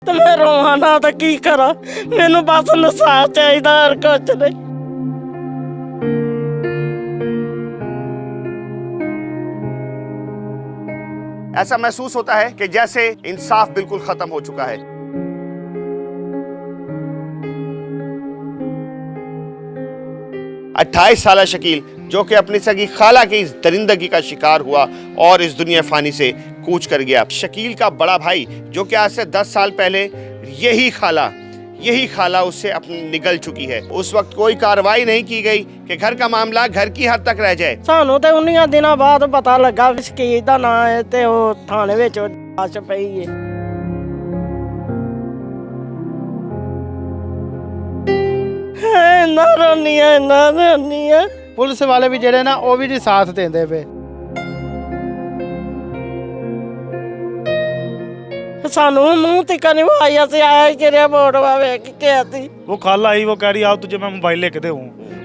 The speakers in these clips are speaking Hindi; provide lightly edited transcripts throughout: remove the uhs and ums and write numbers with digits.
ਤੇ ਮੈਂ ਰੋਵਾਂ ਨਾ ਤਾਂ ਕੀ ਕਰਾਂ। ਮੈਨੂੰ ਬਸ ਇਨਸਾਫ਼ ਚਾਹੀਦਾ, ਹੋਰ ਕੁਛ ਨਹੀਂ। ऐसा महसूस होता है कि जैसे इंसाफ बिल्कुल खत्म हो चुका है। अट्ठाईस साल शकील जो कि अपनी सगी खाला की इस दरिंदगी का शिकार हुआ और इस दुनिया फानी से कूच कर गया। शकील का बड़ा भाई जो कि आज से 10 साल पहले यही खाला उससे अपनी निगल चुकी है। उस वक्त कोई कार्रवाई नहीं की गई कि घर का मामला घर की हद तक रह जाए। ਸਾਨੂੰ ਤੇ 19 ਦਿਨਾਂ ਬਾਅਦ ਪਤਾ ਲੱਗਾ ਵੀ ਸ਼ਕੀਲ ਦਾ ਨਾਂ ਹੈ ਤੇ ਉਹ ਥਾਣੇ ਵਿੱਚ ਲਾਸ਼ ਪਈ ਹੈ। ਨਾ ਰੋਨੀ ਆ ਪੁਲਿਸ ਵਾਲੇ ਵੀ ਜਿਹੜੇ ਨਾ ਉਹ ਵੀ ਨਹੀਂ ਸਾਥ ਦਿੰਦੇ ਪਏ। ਸਾਨੂੰ ਮੂੰਹ ਤਿੱਕਾ नहीं भाई ਅਸੀਂ आया कि रिपोर्ट ਵੇਖ के आती। वो खाला आई, वो कह रही आओ तुझे मैं मोबाइल लेके दूँ।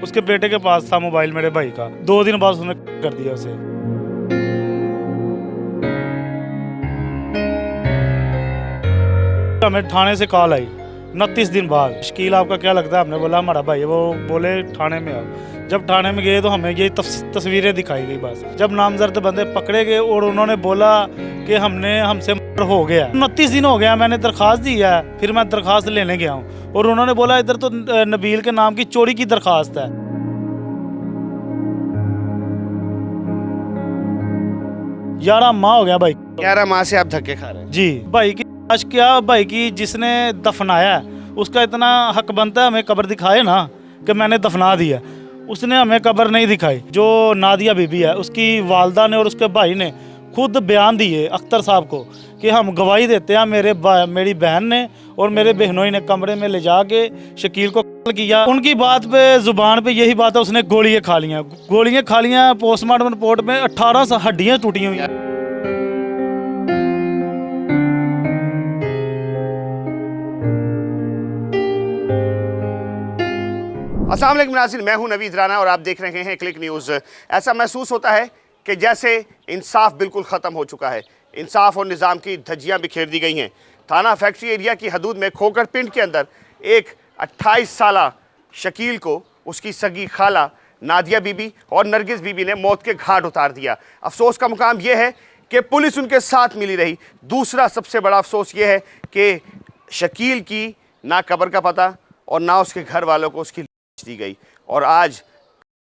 उसके बेटे के पास था मोबाइल मेरे भाई का। 2 दिन बाद उसने कर दिया उसे। हमें थाने से कॉल आई 29 दिन बाद। शकील आपका क्या लगता है? हमने बोला हमारा भाई है। वो बोले थाने में आओ। जब थाने में गए तो हमें ये तस्वीरें दिखाई गई। बस जब नामजद बंदे पकड़े गए और उन्होंने बोला कि हमसे हो गया। 29 दिन हो गया, मैंने दरखास्त दी है। फिर मैं दरखास्त लेने गया हूँ और उन्होंने बोला इधर तो नबील के नाम की चोरी की दरखास्त है। 11 माह हो गया भाई। 11 माह से आप धक्के खा रहे हैं जी। भाई की लाश क्या, भाई की जिसने दफनाया है उसका इतना हक बनता है हमें कब्र दिखाए ना, कि मैंने दफना दिया। उसने हमें कब्र नहीं दिखाई। जो नादिया बीबी है उसकी वालदा ने और उसके भाई ने खुद बयान दिए अख्तर साहब को कि हम गवाही देते हैं मेरी बहन ने और मेरे बहनोई ने कमरे में ले जाके शकील को कत्ल किया। उनकी बात पे जुबान पे यही बात है, उसने गोलियां खा लियां। पोस्टमार्टम रिपोर्ट में 18 हड्डियां टूटी हुई हैं। अस्सलाम वालेकुम नाज़रीन, मैं हूं नवीद राना और आप देख रहे हैं क्लिक न्यूज़। ऐसा महसूस होता है कि जैसे इंसाफ बिल्कुल ख़त्म हो चुका है। इंसाफ और निज़ाम की धज्जियां बिखेर दी गई हैं। थाना फैक्ट्री एरिया की हदूद में खोकर पिंड के अंदर एक 28 साल शकील को उसकी सगी खाला नादिया बीबी और नरगिस बीबी ने मौत के घाट उतार दिया। अफसोस का मुकाम यह है कि पुलिस उनके साथ मिली रही। दूसरा सबसे बड़ा अफसोस ये है कि शकील की ना कब्र का पता और ना उसके घर वालों को उसकी दी गई और आज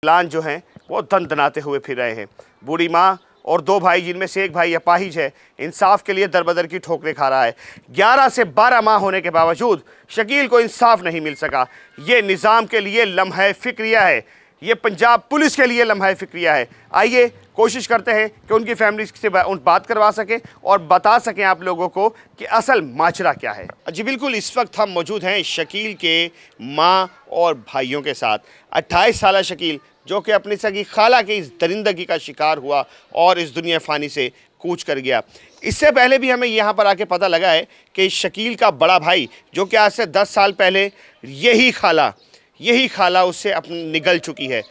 लान जो हैं वो दंदनाते हुए फिर रहे हैं। बूढ़ी माँ और 2 भाई जिनमें से एक भाई अपाहिज है, इंसाफ के लिए दरबदर की ठोकरें खा रहा है। 11 से 12 माह होने के बावजूद शकील को इंसाफ नहीं मिल सका। ये निज़ाम के लिए लम्हा फिक्रिया है, ये पंजाब पुलिस के लिए लम्हा फिक्रिया है। आइए कोशिश करते हैं कि उनकी फैमिली से बात करवा सकें और बता सकें आप लोगों को कि असल माजरा क्या है। जी बिल्कुल, इस वक्त हम मौजूद हैं शकील के माँ और भाइयों के साथ। 28 साल शकील जो कि अपनी सगी खाला की इस दरिंदगी का शिकार हुआ और इस दुनिया फानी से कूच कर गया। इससे पहले भी हमें यहाँ पर आके पता लगा है कि शकील का बड़ा भाई जो कि आज से 10 साल पहले यही खाला उससे अपनी निगल चुकी है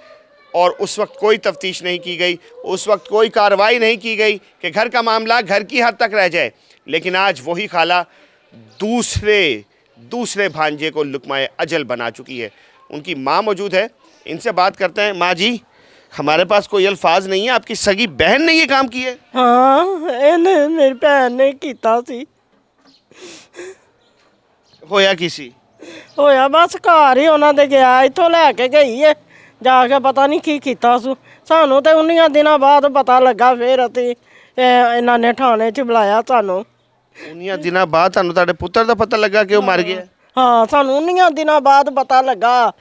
और उस वक्त कोई तफ्तीश नहीं की गई, उस वक्त कोई कार्रवाई नहीं की गई कि घर का मामला घर की हद तक रह जाए। लेकिन आज वही खाला दूसरे भांजे को लुकमाए अजल बना चुकी है। उनकी माँ मौजूद है, इनसे बात करते हैं। माँ जी, हमारे पास कोई अल्फाज नहीं है, आपकी सगी बहन ने ये काम किया है? हाँ, ਇਹਨੇ ਮੇਰੀ ਭੈਣ ਨੇ ਕੀਤਾ ਸੀ। होया किसी ਹੋਇਆ ਬਸ ਘਰ ਹੀ ਉਹਨਾਂ ਦੇ ਗਿਆ, ਇੱਥੋਂ ਲੈ ਕੇ ਗਈ ਹੈ ਜਾ ਕੇ, ਪਤਾ ਨਹੀਂ ਕੀ ਕੀਤਾ ਸੂ। ਸਾਨੂੰ ਤੇ 19 ਦਿਨਾਂ ਬਾਅਦ ਪਤਾ ਲੱਗਾ। ਫਿਰ ਅਸੀਂ ਇਹਨਾਂ ਨੇ ਥਾਣੇ 'ਚ ਬੁਲਾਇਆ ਸਾਨੂੰ। 19 ਦਿਨਾਂ ਬਾਅਦ ਤੁਹਾਨੂੰ ਤੁਹਾਡੇ ਪੁੱਤਰ ਦਾ ਪਤਾ ਲੱਗਾ ਕਿ ਉਹ ਮਰ ਗਿਆ? ਹਾਂ, ਸਾਨੂੰ 19 ਦਿਨਾਂ ਬਾਅਦ ਪਤਾ ਲੱਗਾ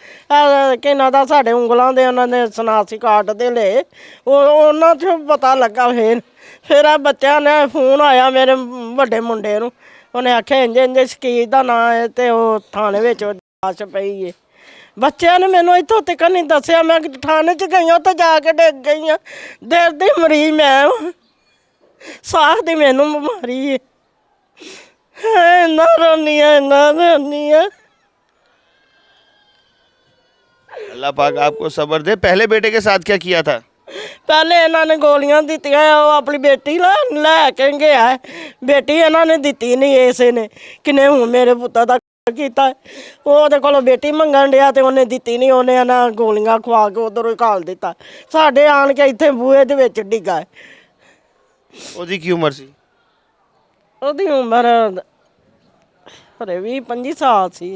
ਕਿ ਇਹਨਾਂ ਦਾ ਸਾਡੇ ਉਂਗਲਾਂ ਦੇ ਉਹਨਾਂ ਨੇ ਸਨਾਸੀ ਕਾਰਡ ਦੇ ਲਏ, ਉਹਨਾਂ 'ਚ ਪਤਾ ਲੱਗਾ। ਫਿਰ ਆ ਬੱਚਿਆਂ ਨੇ ਫੋਨ ਆਇਆ ਮੇਰੇ ਵੱਡੇ ਮੁੰਡੇ ਨੂੰ, ਉਹਨੇ ਆਖਿਆ ਇੰਜ ਸ਼ਕੀਲ ਦਾ ਨਾਂ ਹੈ ਤੇ ਉਹ ਥਾਣੇ ਵਿੱਚ ਲਾਸ਼ ਪਈ ਹੈ। ਬੱਚਿਆਂ ਨੇ ਮੈਨੂੰ ਇੱਥੋਂ ਤੱਕ ਨਹੀਂ ਦੱਸਿਆ। ਮੈਂ ਥਾਣੇ 'ਚ ਗਈ, ਉੱਥੇ ਜਾ ਕੇ ਡਿੱਗ ਗਈ ਹਾਂ। ਦਿਲ ਦੀ ਮਰੀਜ਼ ਮੈਂ, ਸਾਹ ਦੀ ਮੈਨੂੰ ਬਿਮਾਰੀ ਹੈ। ना रोनी है। अल्लाह पाक आपको सब्र दे। पहले बेटे के साथ क्या किया था? ਪਹਿਲੇ ਇਹਨਾਂ ਨੇ ਗੋਲੀਆਂ ਦਿੱਤੀਆਂ, ਉਹ ਆਪਣੀ ਬੇਟੀ ਲੈ ਕੇ ਗਿਆ, ਬੇਟੀ ਇਹਨਾਂ ਨੇ ਦਿੱਤੀ ਨਹੀਂ ਇਸੇ ਨੇ, ਕਿਨੇ ਹੁਣ ਮੇਰੇ ਪੁੱਤਾਂ ਦਾ ਕੀਤਾ। ਉਹਦੇ ਕੋਲੋਂ ਬੇਟੀ ਮੰਗਣ ਡਿਆ ਤੇ ਉਹਨੇ ਦਿੱਤੀ ਨਹੀਂ, ਉਹਨੇ ਇਹਨਾਂ ਗੋਲੀਆਂ ਖਵਾ ਕੇ ਉਧਰੋਂ ਹੀ ਘਾਲ ਦਿੱਤਾ। ਸਾਡੇ ਆਣ ਕੇ ਇੱਥੇ ਬੂਹੇ ਦੇ ਵਿੱਚ ਡਿੱਗਾ। ਉਹਦੀ ਕੀ ਉਮਰ ਸੀ? ਉਹਦੀ ਉਮਰ हरे 20-25 साल सी।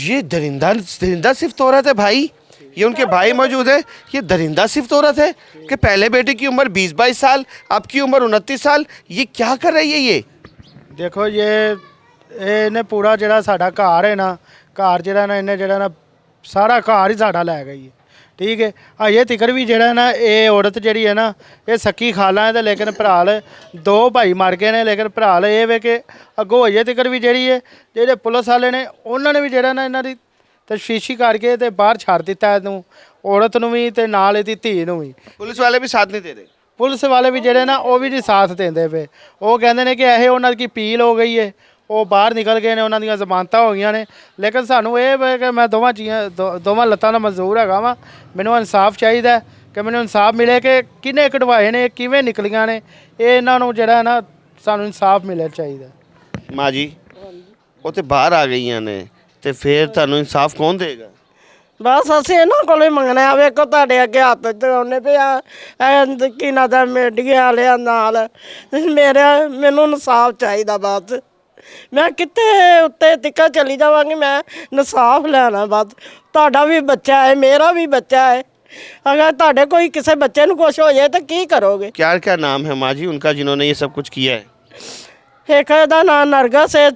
ये दरिंदा सिर्फ औरत है भाई, ये उनके भाई मौजूद है, ये दरिंदा सिर्फ औरत है कि पहले बेटे की उम्र 20-22 साल, अब की उम्र 29 साल, ये क्या कर रही है ये? ਦੇਖੋ ਇਹਨੇ ਪੂਰਾ ਜਿਹੜਾ ਸਾਡਾ ਘਰ ਹੈ ਨਾ, ਘਰ ਜਿਹੜਾ ਨਾ ਇਹਨੇ ਜਿਹੜਾ ਨਾ ਸਾਰਾ ਘਰ ਹੀ ਸਾਡਾ ਲੈ ਗਈ ਹੈ। ਠੀਕ ਹੈ, ਅਜੇ ਤੀਕਰ ਵੀ ਜਿਹੜਾ ਨਾ ਇਹ ਔਰਤ ਜਿਹੜੀ ਹੈ ਨਾ ਇਹ ਸੱਕੀ ਖਾਲਾ ਹੈ ਤੇ ਲੇਕਿਨ ਭਰਾਲ 2 ਭਾਈ ਮਰ ਗਏ ਨੇ, ਲੇਕਿਨ ਭਰਾਲ ਇਹ ਵੇ ਕਿ ਅੱਗੋਂ ਅਜੇ ਤੀਕਰ ਵੀ ਜਿਹੜੀ ਹੈ ਜਿਹੜੇ ਪੁਲਿਸ ਵਾਲੇ ਨੇ ਉਹਨਾਂ ਨੇ ਵੀ ਜਿਹੜਾ ਨਾ ਇਹਨਾਂ ਦੀ ਤਸ਼ਫੀਸ਼ੀ ਕਰਕੇ ਤੇ ਬਾਹਰ ਛੱਡ ਦਿੱਤਾ ਇਹਨੂੰ, ਔਰਤ ਨੂੰ ਵੀ ਤੇ ਨਾਲ ਇਹਦੀ ਧੀ ਨੂੰ ਵੀ। पुलिस वाले भी साथ नहीं दे रहे? ਪੁਲਿਸ ਵਾਲੇ ਵੀ ਜਿਹੜੇ ਨਾ ਉਹ ਵੀ ਨਹੀਂ ਸਾਥ ਦਿੰਦੇ ਪਏ। ਉਹ ਕਹਿੰਦੇ ਨੇ ਕਿ ਇਹ ਉਹਨਾਂ ਦੀ ਅਪੀਲ ਹੋ ਗਈ ਹੈ, ਉਹ ਬਾਹਰ ਨਿਕਲ ਗਏ ਨੇ, ਉਹਨਾਂ ਦੀਆਂ ਜ਼ਮਾਨਤਾਂ ਹੋ ਗਈਆਂ ਨੇ। ਲੇਕਿਨ ਸਾਨੂੰ ਇਹ ਵਾ ਕਿ ਮੈਂ ਦੋਵਾਂ ਲੱਤਾਂ ਦਾ ਮਜ਼ਦੂਰ ਹੈਗਾ ਵਾਂ, ਮੈਨੂੰ ਇਨਸਾਫ ਚਾਹੀਦਾ ਕਿ ਮੈਨੂੰ ਇਨਸਾਫ ਮਿਲੇ ਕਿ ਕਿਹਨੇ ਕਢਵਾਏ ਨੇ, ਕਿਵੇਂ ਨਿਕਲੀਆਂ ਨੇ, ਇਹ ਇਹਨਾਂ ਨੂੰ ਜਿਹੜਾ ਨਾ ਸਾਨੂੰ ਇਨਸਾਫ ਮਿਲਣਾ ਚਾਹੀਦਾ। ਮਾਂ ਜੀ ਉਹ ਤੇ ਬਾਹਰ ਆ ਗਈਆਂ ਨੇ ਤੇ ਫਿਰ ਤੁਹਾਨੂੰ ਇਨਸਾਫ ਕੌਣ ਦੇਗਾ? ਬਸ ਅਸੀਂ ਇਹਨਾਂ ਕੋਲੋਂ ਹੀ ਮੰਗਣਾ। ਵੇਖੋ ਤੁਹਾਡੇ ਅੱਗੇ ਹੱਥ ਚੜਾਉਣੇ ਪਿਆ ਕੀ ਨਾ ਦਾ ਮੀਡੀਆ ਵਾਲਿਆਂ ਨਾਲ, ਮੈਨੂੰ ਇਨਸਾਫ ਚਾਹੀਦਾ। ਬਸ ਮੈਂ ਕਿੱਥੇ ਉੱਤੇ ਤਿੱਕਾ ਚਲੀ ਜਾਵਾਂਗੀ, ਮੈਂ ਇਨਸਾਫ ਲੈਣਾ। ਬਸ ਤੁਹਾਡਾ ਵੀ ਬੱਚਾ ਹੈ, ਮੇਰਾ ਵੀ ਬੱਚਾ ਹੈ, अगर ਤੁਹਾਡੇ ਕੋਈ ਕਿਸੇ ਬੱਚੇ ਨੂੰ ਕੁਛ ਹੋ ਜਾਏ ਤਾਂ ਕੀ ਕਰੋਗੇ? क्या क्या नाम है माँ जी उनका जिन्होंने ये सब कुछ किया है? ਇੱਕ ਦਾ ਨਾਂ ਨਰਗਸ ਹੈ,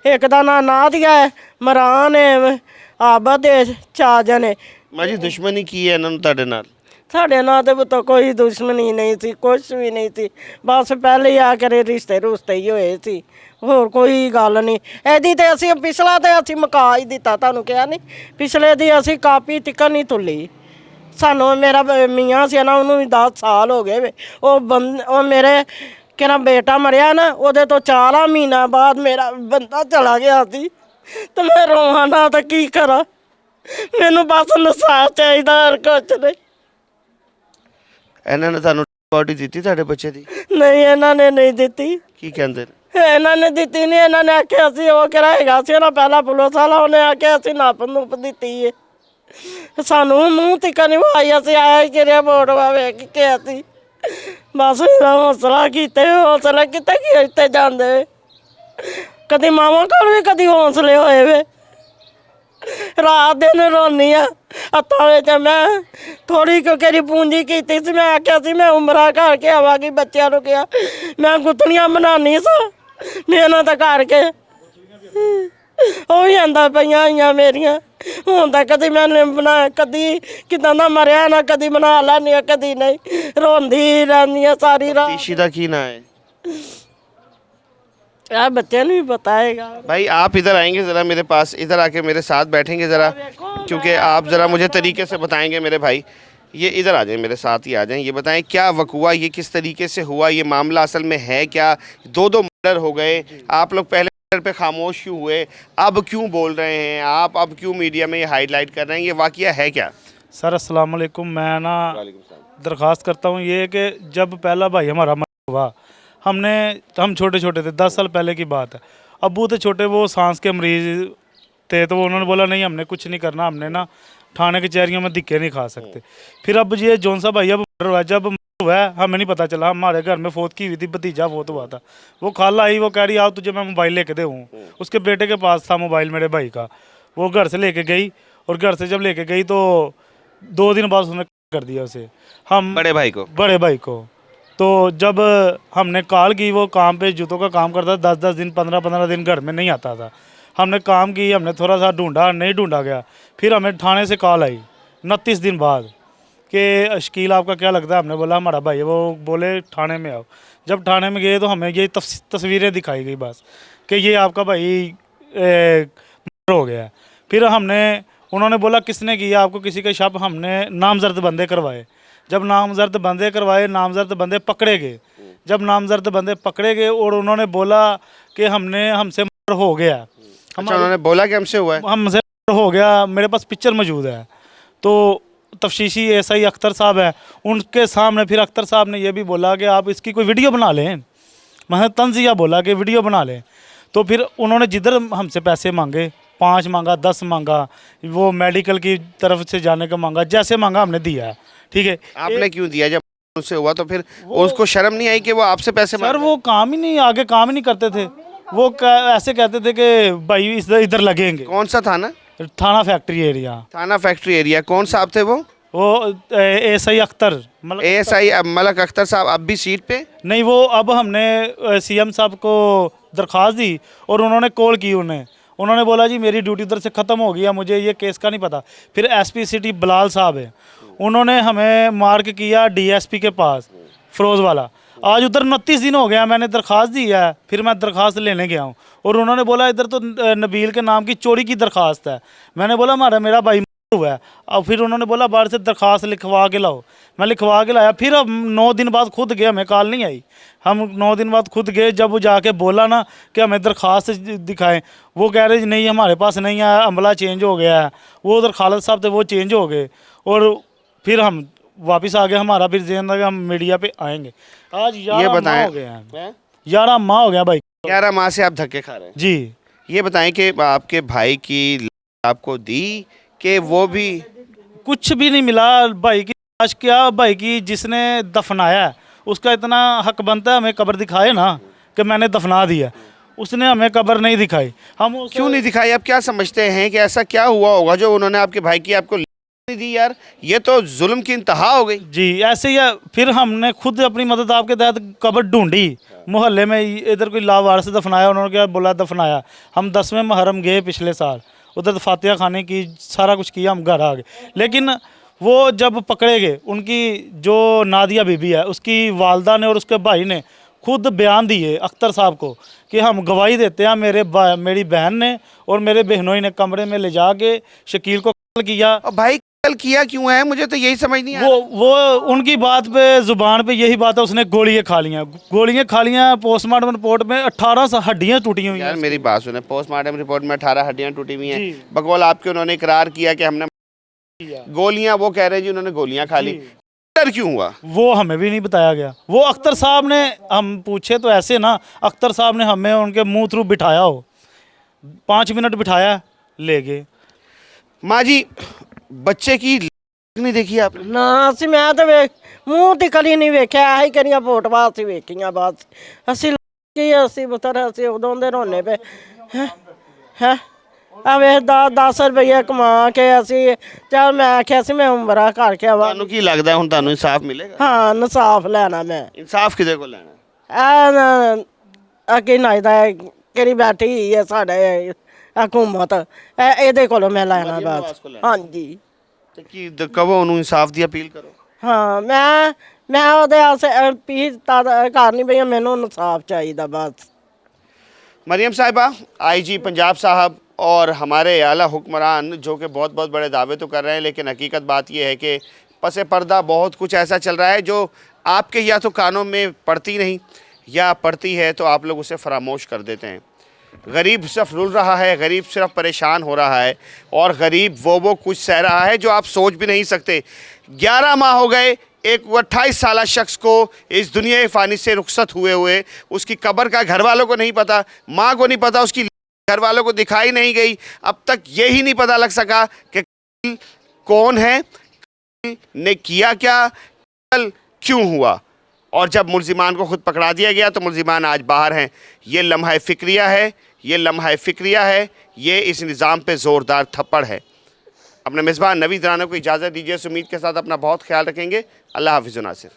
ਇੱਕ ਦਾ ਨਾਂ ਨਾਦੀਆ ਹੈ, ਮਰਾਨ ਹੈ, ਆਬਦ ਹੈ, 4 ਜਣੇ। माँ जी दुश्मनी की है इन्होंने ਤੁਹਾਡੇ ਨਾਲ? ਸਾਡੇ ਨਾਲ ਤੇ ਤਾਂ ਕੋਈ ਦੁਸ਼ਮਣੀ ਨਹੀਂ ਸੀ, ਕੁਛ ਵੀ ਨਹੀਂ ਸੀ। ਬਸ ਪਹਿਲੇ ਹੀ ਆ ਕੇ ਰਿਸ਼ਤੇ ਹੀ ਹੋਏ ਸੀ, ਹੋਰ ਕੋਈ ਗੱਲ ਨਹੀਂ। ਇਹਦੀ ਤੇ ਅਸੀਂ ਪਿਛਲਾ ਤੇ ਅਸੀਂ ਮੁਕਾ ਹੀ ਦਿੱਤਾ, ਤੁਹਾਨੂੰ ਕਿਹਾ ਨਹੀਂ, ਪਿਛਲੇ ਦੀ ਅਸੀਂ ਕਾਪੀ ਟਿਕਣ ਨਹੀਂ ਤੁੱਲੀ। ਸਾਨੂੰ ਮੇਰਾ ਮੀਆਂ ਸੀ ਨਾ, ਉਹਨੂੰ ਵੀ 10 ਸਾਲ ਹੋ ਗਏ ਵੇ। ਉਹ ਮੇਰੇ ਕਿਹੜਾ ਬੇਟਾ ਮਰਿਆ ਨਾ, ਉਹਦੇ ਤੋਂ 4 ਮਹੀਨਾ ਬਾਅਦ ਮੇਰਾ ਬੰਦਾ ਚਲਾ ਗਿਆ ਸੀ ਤੇ ਮੈਂ ਰੋਵਾਂ ਨਾ ਤਾਂ ਕੀ ਕਰਾਂ। ਮੈਨੂੰ ਬਸ ਇਨਸਾਫ ਚਾਹੀਦਾ, ਹੋਰ ਕੁਛ ਨਹੀਂ। ਇਹਨਾਂ ਨੇ ਤੁਹਾਨੂੰ ਬੋਡੀ ਦਿੱਤੀ ਤੁਹਾਡੇ ਬੱਚੇ ਦੀ? ਨਹੀਂ, ਇਹਨਾਂ ਨੇ ਨਹੀਂ ਦਿੱਤੀ। ਕੀ ਕਹਿੰਦੇ ਨੇ? ਇਹਨਾਂ ਨੇ ਦਿੱਤੀ ਨਹੀਂ। ਇਹਨਾਂ ਨੇ ਆਖਿਆ ਸੀ ਉਹ ਕਿਹੜਾ ਹੈਗਾ ਸੀ ਨਾ ਪਹਿਲਾਂ ਪੁਲਿਸ ਵਾਲਾ, ਉਹਨੇ ਆਖਿਆ ਅਸੀਂ ਨੱਪ ਦਿੱਤੀ ਹੈ। ਸਾਨੂੰ ਮੂੰਹ ਤਿੱਕਾ ਨਹੀਂ ਵਾਈ, ਅਸੀਂ ਆਇਆ ਹੀ ਕਿਰਿਆ ਵੋਟ ਵੇਖ ਕੇ ਅਸੀਂ ਬਸ ਇਹਦਾ ਹੌਸਲਾ ਕੀਤੇ ਕਿ ਇੱਥੇ ਜਾਂਦੇ। ਕਦੀ ਮਾਵਾਂ ਕੋਲ ਵੀ ਕਦੀ ਹੌਸਲੇ ਹੋਏ ਵੇ। ਰਾਤ ਦਿਨ ਰੋਨੀ ਆ ਹੱਥਾਂ ਵਿੱਚ। ਮੈਂ ਥੋੜੀ ਕਿਹੜੀ ਪੂੰਜੀ ਕੀਤੀ ਸੀ, ਮੈਂ ਆਖਿਆ ਸੀ ਮੈਂ ਉਮਰਾ ਕਰਕੇ ਆਵਾਂਗੀ। ਬੱਚਿਆਂ ਨੂੰ ਕਿਹਾ ਮੈਂ ਗੁੱਤਣੀਆਂ ਬਣਾਉਣੀ ਸਾਂ ਮਿਹਨਤ ਕਰਕੇ, ਉਹ ਵੀ ਆਂਦਾ ਪਈਆਂ ਆਈਆਂ ਮੇਰੀਆਂ। ਹੁਣ ਤਾਂ ਕਦੀ ਮੈਂ ਬਣਾ, ਕਦੀ ਕਿਦਾਂ ਦਾ ਮਰਿਆ ਨਾ, ਕਦੀ ਬਣਾ ਲੈਂਦੀ ਆ, ਕਦੀ ਨਹੀਂ, ਰੋਂਦੀ ਰਹਿੰਦੀ ਆ ਸਾਰੀ ਰਾਤ। तीशी का की ना है? यार बच्चे नहीं बताएगा। भाई आप इधर आएंगे ज़रा मेरे पास, इधर आके मेरे साथ बैठेंगे ज़रा, क्योंकि आप ज़रा मुझे तरीके से बताएंगे मेरे भाई। ये इधर आ जाएं, मेरे साथ ही आ जाएं। ये बताएं क्या वक़ुआ, ये किस तरीके से हुआ, ये मामला असल में है क्या? 2 मर्डर हो गए, आप लोग पहले मर्डर पे खामोश क्यों हुए, अब क्यों बोल रहे हैं आप, अब क्यों मीडिया में ये हाईलाइट कर रहे हैं, ये वाक़या है क्या? सर अस्सलाम वालेकुम। मैं ना दरख्वास्त करता हूँ ये कि जब पहला भाई हमारा हुआ, हम छोटे छोटे थे, 10 साल पहले की बात है। अब्बू थे छोटे, वो सांस के मरीज़ थे, तो उन्होंने बोला नहीं हमने कुछ नहीं करना, हमने ना थाने कचहरियों में धिक्के नहीं खा सकते। फिर अब ये जौन सा भाई अब मर्डर हुआ, जब हुआ है हमें नहीं पता चला, हमारे घर में फौत की हुई थी, भतीजा फौत हुआ था। वो खाला आई, वो कह रही आओ तुझे मैं मोबाइल लेके दूँ। उसके बेटे के पास था मोबाइल मेरे भाई का, वो घर से लेके गई, और घर से जब लेके गई तो 2 दिन बाद उसने कर दिया उसे, हम बड़े भाई को। तो जब हमने कॉल की, वो काम पे जूतों का काम करता था, 10-10 दिन 15-15 दिन घर में नहीं आता था। हमने काम की, हमने थोड़ा सा ढूंढा, नहीं ढूंढा गया। फिर हमें थाने से कॉल आई 29 दिन बाद कि शकील आपका क्या लगता है? हमने बोला हमारा भाई है। वो बोले थाने में आओ। जब थाने में गए तो हमें ये तस्वीरें दिखाई गई बस कि ये आपका भाई मर्डर हो गया है। फिर उन्होंने बोला किसने किया, आपको किसी का शक? हमने नामजद बंदे करवाए। जब नामजद बंदे करवाए, नामजद बंदे पकड़े गए। जब नामजद बंदे पकड़े गए और उन्होंने बोला कि हमसे मर्डर हो गया। अच्छा, उन्होंने बोला कि हमसे हुआ है? हमसे मर्डर हो गया, मेरे पास पिक्चर मौजूद है। तो तफ्तीशी एसआई अख्तर साहब है, उनके सामने फिर अख्तर साहब ने ये भी बोला कि आप इसकी कोई वीडियो बना लें। मैंने तंजिया बोला कि वीडियो बना लें। तो फिर उन्होंने जिधर हमसे पैसे मांगे, 5 मांगा, 10 मांगा, वो मेडिकल की तरफ से जाने का मांगा, जैसे मांगा हमने दिया है। ठीक है, आपने क्यों दिया? जब उनसे हुआ तो फिर उसको शर्म नहीं आई कि वो आपसे पैसे सर मांग रहे वो काम ही नहीं, आगे काम ही नहीं करते थे। वो ऐसे कहते थे कि भाई इधर इधर लगेंगे। हैं? कौन सा थाना? थाना फैक्ट्री एरिया। थाना फैक्ट्री एरिया। कौन साहब थे वो? एसआई अख्तर मतलब एएसआई मलक अख्तर साहब अब भी सीट पे? नहीं, वो अब हमने सीएम साहब को दरख्वास्त दी और उन्होंने कॉल की उन्होंने बोला जी मेरी ड्यूटी उधर से ख़त्म हो गया, मुझे ये केस का नहीं पता। फिर एसपी सिटी बिलाल साहब है, उन्होंने हमें मार्क किया डीएसपी के पास फिरोज वाला। आज उधर 29 दिन हो गया, मैंने दरख्वास्त दी है, फिर मैं दरख्वास्त लेने गया हूँ और उन्होंने बोला इधर तो नबील के नाम की चोरी की दरख्वास्त है। मैंने बोला मेरा भाई हुआ है। अब फिर उन्होंने बोला बाहर से दरख्वास्त लिखवा के लाओ। मैं लिखवा के लाया, फिर अब 9 दिन बाद खुद गए, हमें कॉल नहीं आई। हम 9 दिन बाद खुद गए, जब वो जाके बोला ना कि हमें दरख्वास्त दिखाएं, वो कह रहे नहीं हमारे पास नहीं है, अमला चेंज हो गया है। वो उधर खालिद साहब थे, वो चेंज हो गए और फिर हम वापस आ गए। हमारा फिर जहन था कि हम मीडिया पे आएंगे। आज 11 माह हो गए हैं, 11 माह हो गया भाई। 11 माह से आप धक्के खा रहे हैं जी। ये बताएं कि आपके भाई की आपको दी कि वो भी कुछ भी नहीं मिला भाई की लाश। क्या भाई की जिसने दफनाया है उसका इतना हक बनता है हमें कब्र दिखाए ना, कि मैंने दफना दिया। उसने हमें कब्र नहीं दिखाई। हम क्यों नहीं दिखाई? आप क्या समझते हैं कि ऐसा क्या हुआ होगा जो उन्होंने आपके भाई की आपको नहीं दी? यार ये तो जुल्म की इंतहा हो गई। जी ऐसे ही है। फिर हमने खुद अपनी मदद आपके तहत कब्र ढूंढी मोहल्ले में, इधर कोई लावारिस से दफनाया, उन्होंने क्या बोला दफनाया। हम 10वें मुहर्रम गए पिछले साल, उधर फातिहा खाने की सारा कुछ किया, हम घर आ गए। लेकिन वो जब पकड़े गए, उनकी जो नादिया बीबी है उसकी वालदा ने और उसके भाई ने खुद बयान दिए अख्तर साहब को कि हम गवाही देते हैं, मेरी बहन ने और मेरे बहनोई ने कमरे में ले जाके शकील को कत्ल किया। और भाई कल किया क्यों है? मुझे तो यही समझ नहीं आ रहा। वो उनकी बात पे जुबान पे यही बात है, उसने गोलियां खा लियां। पोस्टमार्टम रिपोर्ट में 18 हड्डियां टूटी हुई यार हैं। मेरी बात सुने, पोस्टमार्टम रिपोर्ट में 18 हड्डियां टूटी हुई हैं। बकौल आपके उन्होंने इकरार किया कि हमने गोलियां, वो कह रहे हैं जी उन्होंने गोलियां खा ली। डर क्यों हुआ? वो हमें भी नहीं बताया गया। वो अख्तर साहब ने, हम पूछे तो ऐसे ना, अख्तर साहब ने हमें उनके मुंह थ्रू बिठाया हो, 5 मिनट बिठाया, ले गए। माँ जी बच्चे की नहीं देखी आपने? ਨਾ ਅਸੀਂ ਮੈਂ ਤਾਂ ਵੇਖ ਮੂੰਹ ਤੇ ਕਲੀ ਨਹੀਂ ਵੇਖਿਆ, ਆਹੀ ਕਰੀਆਂ ਫੋਟੋਆਂ ਅਸੀਂ ਵੇਖੀਆਂ ਬਸ। ਅਸੀਂ ਕੀ ਅਸੀਂ ਬਤਰ ਅਸੀਂ ਉਦੋਂ ਦੇ ਰੋਣੇ ਪਏ ਹੈ ਆ ਵੇ 10 ਰੁਪਏ ਕਮਾ ਕੇ ਅਸੀਂ ਚੱਲ ਮੈਂ ਆਖਿਆ ਸੀ ਮੈਂ ਉਮਰਾ ਕਰਕੇ ਆਵਾਂ। ਤੁਹਾਨੂੰ ਕੀ ਲੱਗਦਾ ਹੁਣ ਤੁਹਾਨੂੰ ਇਨਸਾਫ ਮਿਲੇਗਾ? ਹਾਂ ਇਨਸਾਫ ਲੈਣਾ ਮੈਂ। ਇਨਸਾਫ ਕਿਹਦੇ ਕੋਲ ਲੈਣਾ? ਅੱਗੇ ਨਾਇਦਾ ਕਿਹੜੀ ਬੈਠੀ ਹੈ ਸਾਡੇ ਹਕੂਮਤ, ਇਹਦੇ ਕੋਲੋਂ ਮੈਂ ਲੈਣਾ ਬਸ। ਹਾਂਜੀ ਤੇ ਕੀ ਕਹੋ ਉਹਨੂੰ ਇਨਸਾਫ ਦੀ ਅਪੀਲ ਕਰੋ। ਹਾਂ ਮੈਂ ਉਹਦੇ ਆਸੇ ਅਪੀਲ ਤਾਂ ਕਰ ਨਹੀਂ ਪਈ, ਮੈਨੂੰ ਇਨਸਾਫ ਚਾਹੀਦਾ बस। मरियम साहिबा, आईजी पंजाब साहब और हमारे आला हुक्मरान जो कि बहुत बहुत बड़े दावे तो कर रहे हैं, लेकिन हकीकत बात यह है कि पसे पर्दा बहुत कुछ ऐसा चल रहा है जो आपके या तो कानों में पड़ती नहीं, या पड़ती है तो आप लोग उसे फरामोश कर देते हैं। गरीब सिर्फ रुल रहा है, गरीब सिर्फ परेशान हो रहा है, और गरीब वो कुछ सह रहा है जो आप सोच भी नहीं सकते। 11 माह हो गए एक 28 साला शख्स को इस दुनिया फ़ानी से रुखसत हुए उसकी कब्र का घर वालों को नहीं पता, माँ को नहीं पता, उसकी घर वालों को दिखाई नहीं गई। अब तक यही नहीं पता लग सका कि कौन है, ने किया क्या, कल क्यों हुआ। और जब मुल्जिमान को खुद पकड़ा दिया गया तो मुल्जिमान आज बाहर हैं। ये लम्हा फ़िक्रिया है, ये लम्हा फ़िक्रिया है, ये इस निज़ाम पे ज़ोरदार थप्पड़ है। अपने मेज़बान नवीद राना को इजाज़त दीजिए। उम्मीद के साथ अपना बहुत ख्याल रखेंगे। अल्लाह हाफ़िज़ नासिर।